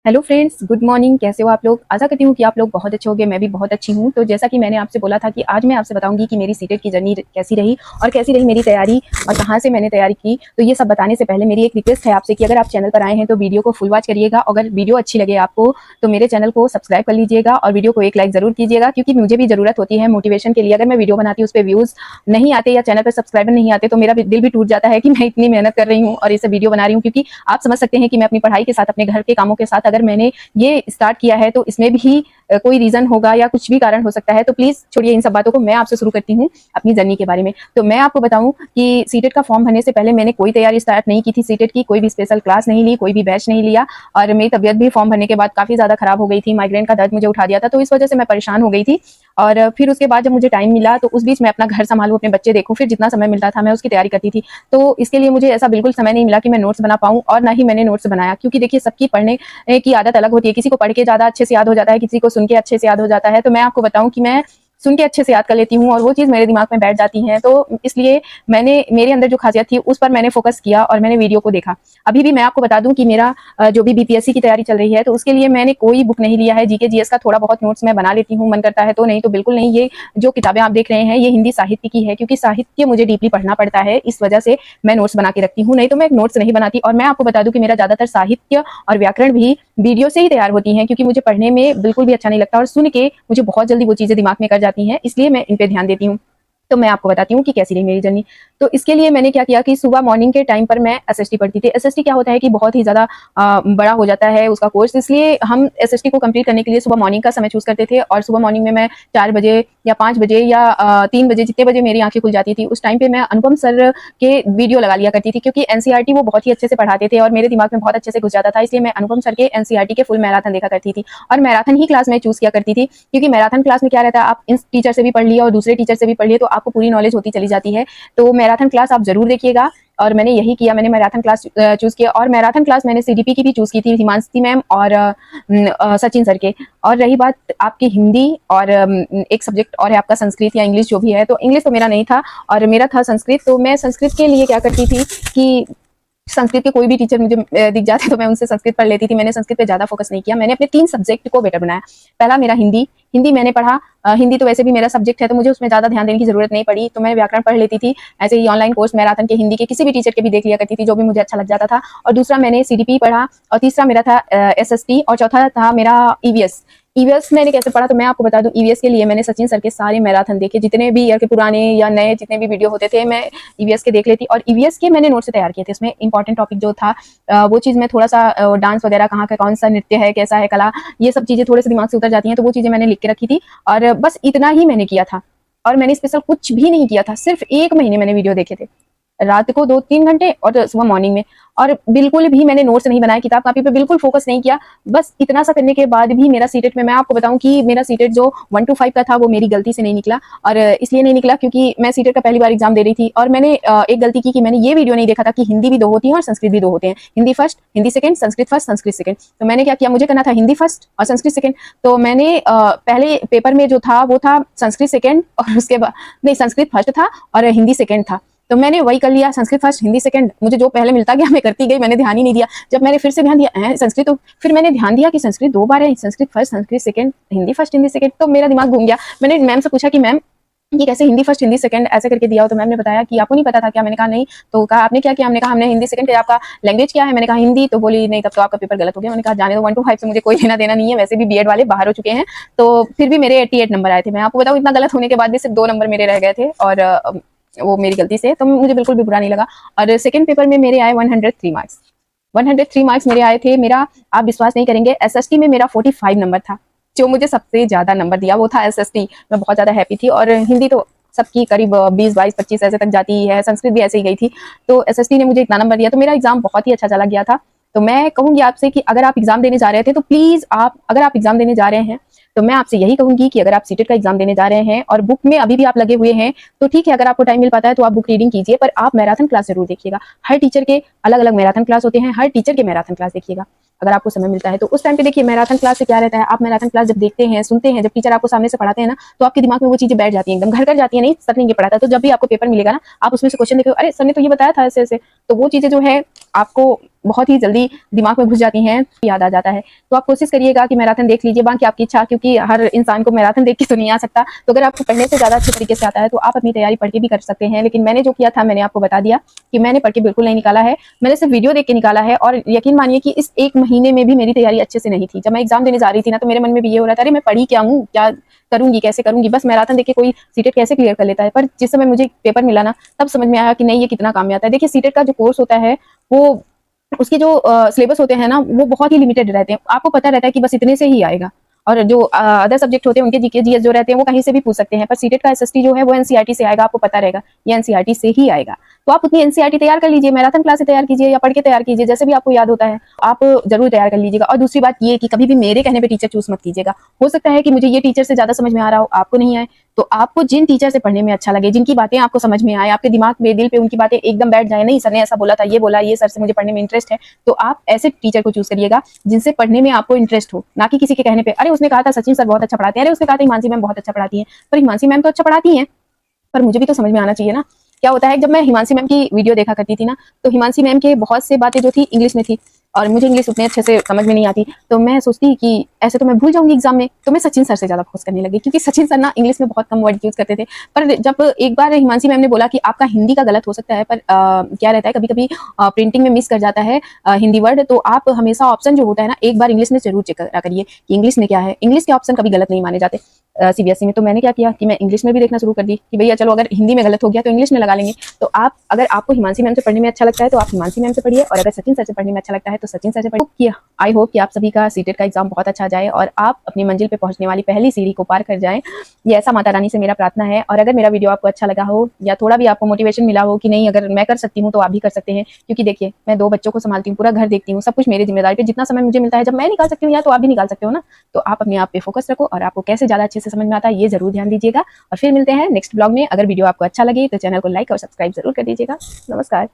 Hello friends, good morning. कैसे हो आप लोग? आशा करती हूँ कि आप लोग बहुत अच्छे होंगे। मैं भी बहुत अच्छी हूँ। तो जैसा कि मैंने आपसे बोला था कि आज मैं आपसे बताऊंगी कि मेरी सीटेट की जर्नी कैसी रही और कैसी रही मेरी तैयारी और कहाँ से मैंने तैयारी की। तो ये सब बताने से पहले मेरी एक रिक्वेस्ट है आपसे कि अगर आप चैनल पर आए हैं तो वीडियो को फुल वॉच करिएगा। अगर वीडियो अच्छी लगे आपको तो मेरे चैनल को सब्सक्राइब कर लीजिएगा और वीडियो को एक लाइक जरूर कीजिएगा, क्योंकि मुझे भी जरूरत होती है मोटिवेशन के लिए। अगर मैं वीडियो बनाती हूँ उस पर व्यूज नहीं आते या चैनल पर सब्सक्राइबर नहीं आते तो मेरा दिल भी टूट जाता है कि मैं इतनी मेहनत कर रही हूँ और इसे वीडियो बना रही हूँ। क्योंकि आप समझ सकते हैं कि मैं अपनी पढ़ाई के साथ अपने घर के कामों के साथ अगर मैंने ये स्टार्ट किया है तो इसमें भी कोई रीजन होगा या कुछ भी कारण हो सकता है। तो प्लीज छोड़िए इन सब बातों को, मैं आपसे शुरू करती हूँ अपनी जर्नी के बारे में। तो मैं आपको बताऊं कि सीटेट का फॉर्म भरने से पहले मैंने कोई तैयारी स्टार्ट नहीं की थी। सीटेट की कोई भी स्पेशल क्लास नहीं ली, कोई भी बैच नहीं लिया। और मेरी तबियत भी फॉर्म भरने के बाद काफी ज्यादा खराब हो गई थी। माइग्रेन का दर्द मुझे उठा दिया था, तो इस वजह से मैं परेशान हो गई थी। और फिर उसके बाद जब मुझे टाइम मिला तो उस बीच मैं अपना घर संभालूं, अपने बच्चे देखूं, फिर जितना समय मिलता था मैं उसकी तैयारी करती थी। तो इसके लिए मुझे ऐसा बिल्कुल समय नहीं मिला कि मैं नोट्स बना पाऊं, और ना ही मैंने नोट्स बनाया। क्योंकि देखिए, सबकी पढ़ने की आदत अलग होती है। किसी को पढ़ के ज्यादा अच्छे से याद हो जाता है, किसी को सुन के अच्छे से याद हो जाता है। तो मैं आपको बताऊं कि मैं सुन के अच्छे से याद कर लेती हूँ और वो चीज मेरे दिमाग में बैठ जाती है। तो इसलिए मैंने मेरे अंदर जो खासियत थी उस पर मैंने फोकस किया और मैंने वीडियो को देखा। अभी भी मैं आपको बता दूं कि मेरा जो भी बीपीएससी की तैयारी चल रही है तो उसके लिए मैंने कोई बुक नहीं लिया है। जीके जीएस का थोड़ा बहुत नोट्स मैं बना लेती हूँ, मन करता है तो, नहीं तो बिल्कुल नहीं। ये जो किताबें आप देख रहे हैं ये हिंदी साहित्य की है, क्योंकि साहित्य मुझे डीपली पढ़ना पड़ता है, इस वजह से मैं नोट्स बना के रखती हूँ, नहीं तो मैं नोट्स नहीं बनाती। और मैं आपको बता दूं कि मेरा ज्यादातर साहित्य और व्याकरण भी वीडियो से ही तैयार होती हैं, क्योंकि मुझे पढ़ने में बिल्कुल भी अच्छा नहीं लगता और सुन के मुझे बहुत जल्दी वो चीजें दिमाग में कर जाती हैं, इसलिए मैं इन पे ध्यान देती हूँ। तो मैं आपको बताती हूँ कि कैसी रही मेरी जर्नी। तो इसके लिए मैंने क्या किया कि सुबह मॉर्निंग के टाइम पर मैं एसएसटी पढ़ती थी। एसएसटी क्या होता है कि बहुत ही ज्यादा बड़ा हो जाता है उसका कोर्स, इसलिए हम एसएसटी को कंप्लीट करने के लिए सुबह मॉर्निंग का समय चूज करते थे। और सुबह मॉर्निंग में मैं 4 बजे या 5 बजे या 3 बजे, जितने बजे मेरी आंखें खुल जाती थी उस टाइम पे मैं अनुपम सर के वीडियो लगा लिया करती थी, क्योंकि एनसीईआरटी वो बहुत ही अच्छे से पढ़ाते थे और मेरे दिमाग में बहुत अच्छे से घुस जाता था। इसलिए मैं अनुपम सर के एनसीईआरटी के फुल मैराथन देखा करती थी और मैराथन ही क्लास में चूज किया करती थी। क्योंकि मैराथन क्लास में क्या रहता है, आप इस टीचर से भी पढ़ लिया और दूसरे टीचर से भी पढ़ लिए तो आपको पूरी नॉलेज होती चली जाती है। तो मैराथन क्लास आप जरूर देखिएगा। और मैंने यही किया, मैंने मैराथन क्लास चूज किया। और मैराथन क्लास मैंने सीडीपी की भी चूज की थी, हिमांशी मैम और सचिन सर के। और रही बात आपकी हिंदी और एक सब्जेक्ट और है आपका संस्कृत या इंग्लिश जो भी है, तो इंग्लिश तो मेरा नहीं था और मेरा था संस्कृत। तो मैं संस्कृत के लिए क्या करती थी कि संस्कृत के कोई भी टीचर मुझे दिख जाते तो मैं उनसे संस्कृत पढ़ लेती थी। मैंने संस्कृत पे ज्यादा फोकस नहीं किया। मैंने अपने 3 सब्जेक्ट को बेटर बनाया। पहला मेरा हिंदी, हिंदी मैंने पढ़ा। हिंदी तो वैसे भी मेरा सब्जेक्ट है तो मुझे उसमें ज्यादा ध्यान देने की जरूरत नहीं पड़ी, तो मैं व्याकरण पढ़ लेती थी। ऐसे ही ऑनलाइन कोर्स मैराथन के हिंदी के किसी भी टीचर के भी देख लिया करती थी, जो भी मुझे अच्छा लग जाता था। और दूसरा मैंने सीडीपी पढ़ा और तीसरा मेरा था एसएसटी और चौथा था मेरा ईवीएस। ईवीएस मैंने कैसे पढ़ा तो मैं आपको बता दूं, ईवीएस के लिए मैंने सचिन सर के सारे मैराथन देखे, जितने भी ईयर के पुराने या नए जितने भी वीडियो होते थे मैं ईवीएस के देख लेती। और ईवीएस के मैंने नोट्स तैयार किए थे। इसमें इंपॉर्टेंट टॉपिक जो था वो चीज में थोड़ा सा डांस वगैरह कहाँ का कौन सा नृत्य है, कैसा है कला, ये सब चीजें थोड़े से दिमाग से उतर जाती हैं, तो वो चीजें मैंने लिख के रखी थी। और बस इतना ही मैंने किया था और मैंने स्पेशल कुछ भी नहीं किया था। सिर्फ 1 महीने मैंने वीडियो देखे थे, रात को 2-3 घंटे और सुबह मॉर्निंग में। और बिल्कुल भी मैंने नोट्स नहीं बनाया, किताब कॉपी पे बिल्कुल फोकस नहीं किया। बस इतना सा करने के बाद भी मेरा सीटेट में, मैं आपको बताऊं कि मेरा सीटेट जो 1 to 5 का था वो मेरी गलती से नहीं निकला। और इसलिए नहीं निकला क्योंकि मैं सीटेट का पहली बार एग्जाम दे रही थी और मैंने एक गलती की कि मैंने ये वीडियो नहीं देखा था कि हिंदी भी 2 होती है और संस्कृत भी 2 होते हैं। Hindi first, Hindi second, Sanskrit first, Sanskrit second. तो मैंने क्या किया, मुझे करना था हिंदी फर्स्ट और संस्कृत सेकंड। तो मैंने पहले पेपर में जो था वो था संस्कृत सेकंड और उसके बाद नहीं, संस्कृत फर्स्ट था और हिंदी सेकंड था। तो मैंने वही कर लिया, संस्कृत फर्स्ट हिंदी सेकंड। मुझे जो पहले मिलता गया मैं करती गई, मैंने ध्यान ही नहीं दिया। जब मैंने फिर से ध्यान दिया संस्कृत, तो फिर मैंने ध्यान दिया कि संस्कृत 2 बार है, Sanskrit first Sanskrit second, Hindi first Hindi second. तो मेरा दिमाग घूम गया। मैंने मैम से पूछा कि मैम ये कैसे हिंदी फर्स्ट हिंदी सेकंड ऐसे करके दिया हो? तो मैम ने बताया कि आपको नहीं पता था क्या? मैंने कहा नहीं। तो कहा आपने क्या किया? हमने कहा हमने हिंदी सेकंड किया। आपका लैंग्वेज क्या है? मैंने कहा हिंदी। तो बोली नहीं, तब तो आपका पेपर गलत हो गया। मैंने कहा जाने दो, 1 to 5 से मुझे कोई लेना देना नहीं है, वैसे भी बीएड वाले बाहर हो चुके हैं। तो फिर भी मेरे 88 नंबर आए थे। मैं आपको बताऊं, इतना गलत होने के बाद भी सिर्फ 2 नंबर मेरे रह गए थे और वो मेरी गलती से, तो मुझे बिल्कुल भी बुरा नहीं लगा। और सेकंड पेपर में मेरे आए 103 मार्क्स। 103 मार्क्स मेरे आए थे। मेरा, आप विश्वास नहीं करेंगे, एसएसटी में मेरा 45 नंबर था। जो मुझे सबसे ज्यादा नंबर दिया वो था एसएसटी। मैं बहुत ज्यादा हैप्पी थी। और हिंदी तो सबकी करीब 20, 22, 25 ऐसे तक जाती है, संस्कृत भी ऐसे ही गई थी। तो एसएसटी ने मुझे इतना नंबर दिया तो मेरा एग्जाम बहुत ही अच्छा चला गया था। तो मैं कहूंगी आपसे कि अगर आप एग्जाम देने जा रहे थे तो प्लीज आप, अगर आप एग्जाम देने जा रहे हैं तो मैं आपसे यही कहूंगी कि अगर आप सीटेट का एग्जाम देने जा रहे हैं और बुक में अभी भी आप लगे हुए हैं तो ठीक है, अगर आपको टाइम मिल पाता है तो आप बुक रीडिंग कीजिए, पर आप मैराथन क्लास जरूर देखिएगा। हर टीचर के अलग अलग मैराथन क्लास होते हैं, हर टीचर के मैराथन क्लास देखिएगा अगर आपको समय मिलता है तो। उस टाइम पे देखिए मैराथन क्लास से क्या रहता है, आप मैराथन क्लास जब देखते हैं, सुनते हैं, जब टीचर आपको सामने से पढ़ाते हैं ना, तो आपके दिमाग में वो चीजें बैठ जाती हैं, एकदम घर कर जाती है, नहीं सर ने ये पढ़ाता। तो जब भी आपको पेपर मिलेगा ना, आप उसमें से क्वेश्चन देखो, अरे सर ने तो ये बताया था ऐसे ऐसे, तो वो चीजें जो है आपको बहुत ही जल्दी दिमाग में घुस जाती हैं, याद आ जाता है। तो आप कोशिश करिएगा कि मैराथन देख लीजिए, बाकी आपकी इच्छा, क्योंकि हर इंसान को मैराथन देख के तो नहीं आ सकता। तो अगर आपको पढ़ने से ज्यादा अच्छे तरीके से आता है तो आप अपनी तैयारी पढ़ के भी कर सकते हैं। लेकिन मैंने जो किया था, मैंने आपको बता दिया कि मैंने पढ़ के बिल्कुल नहीं निकाला है, मैंने सिर्फ वीडियो देख के निकाला है। और यकीन मानिए कि इस 1 महीने में भी मेरी तैयारी अच्छे से नहीं थी। जब मैं एग्जाम देने जा रही थी ना, तो मेरे मन में भी ये हो रहा था, अरे मैं पढ़ी क्या हूँ, क्या करूंगी, कैसे करूंगी, बस मैराथन देख के कोई सीटेट कैसे क्लियर कर लेता है। पर जिस समय मुझे पेपर मिला ना, तब समझ में आया कि नहीं, ये कितना काम में आता है। देखिए सीटेट का जो कोर्स होता है, वो उसके जो सिलेबस होते हैं ना, वो बहुत ही लिमिटेड रहते हैं। आपको पता रहता है कि बस इतने से ही आएगा। और जो अदर सब्जेक्ट होते हैं, उनके जीके जीएस जो रहते हैं, वो कहीं से भी पूछ सकते हैं। पर सीटेट का एसएसटी जो है वो एनसीईआरटी से आएगा, आपको पता रहेगा ये एनसीईआरटी से ही आएगा। तो आप उतनी एनसीईआरटी तैयार कर लीजिए, मैराथन क्लास से तैयार कीजिए या पढ़ के तैयार कीजिए, जैसे भी आपको याद होता है आप जरूर तैयार कर लीजिएगा। और दूसरी बात ये कि कभी भी मेरे कहने पे टीचर चूज मत कीजिएगा। हो सकता है कि मुझे ये टीचर से ज्यादा समझ में आ रहा हो, आपको नहीं आए। तो आपको जिन टीचर से पढ़ने में अच्छा लगे, जिनकी बातें आपको समझ में आए, आपके दिमाग में, दिल पे उनकी बातें एकदम बैठ जाए, नहीं सर ने ऐसा बोला था, ये बोला, ये सर से मुझे पढ़ने में इंटरेस्ट है, तो आप ऐसे टीचर को चूज करिएगा जिनसे पढ़ने में आपको इंटरेस्ट हो। ना कि किसी के कहने पे, अरे उसने कहा था सचिन सर बहुत अच्छा पढ़ाते हैं, अरे उसने कहा था हिमांशी मैम बहुत अच्छा पढ़ाती है। पर हिमांशी मैम तो अच्छा पढ़ाती हैं, पर मुझे भी तो समझ में आना चाहिए ना। क्या होता है, जब मैं हिमांशी मैम की वीडियो देखा करती थी ना, तो हिमांशी मैम के बहुत से बातें जो थी इंग्लिश में थी, और मुझे इंग्लिश उतने अच्छे से समझ में नहीं आती। तो मैं सोचती कि ऐसे तो मैं भूल जाऊंगी एग्जाम में, तो मैं सचिन सर से ज्यादा फोकस करने लगी, क्योंकि सचिन सर ना इंग्लिश में बहुत कम वर्ड यूज करते थे। पर जब एक बार हिमांशी मैम ने बोला कि आपका हिंदी का गलत हो सकता है, पर क्या रहता है, कभी कभी प्रिंटिंग में मिस कर जाता है हिंदी वर्ड, तो आप हमेशा ऑप्शन जो होता है ना, एक बार इंग्लिश में जरूर चेक करा करिए कि इंग्लिश में क्या है। इंग्लिश के ऑप्शन कभी गलत नहीं माने जाते सीबीएसई में। तो मैंने क्या किया कि मैं इंग्लिश में भी देखना शुरू कर दी कि भैया चलो अगर हिंदी में गलत हो गया तो इंग्लिश में लगा लेंगे। तो आप, अगर आपको हिमांशी मैम से पढ़ने में अच्छा लगता है तो आप हिमांशी मैम से पढ़िए, और अगर सचिन सर से पढ़ने में अच्छा लगता है तो सचिन सर से पढ़िए। आई होप कि आप सभी का सीटेट का एग्जाम बहुत अच्छा जाए और आप अपनी मंजिल पे पहुंचने वाली पहली सीढ़ी को पार कर जाएं। ये ऐसा माता रानी से मेरा प्रार्थना है। और अगर मेरा वीडियो आपको अच्छा लगा हो या थोड़ा भी आपको मोटिवेशन मिला हो कि नहीं अगर मैं कर सकती हूँ तो आप भी कर सकते हैं, क्योंकि देखिए मैं 2 बच्चों को संभालती हूँ, पूरा घर देखती हूँ, सब कुछ मेरी जिम्मेदारी पे। जितना समय मुझे मिलता है, जब मैं निकाल सकती हूँ या तो आप भी निकाल सकते हो ना। तो आप अपने आप पे फोकस रखो, और आपको कैसे ज्यादा अच्छे से समझ में आता है ये जरूर ध्यान दीजिएगा। और फिर मिलते हैं नेक्स्ट ब्लॉग में। अगर वीडियो आपको अच्छा लगे तो चैनल को लाइक और सब्सक्राइब जरूर कर दीजिएगा। नमस्कार।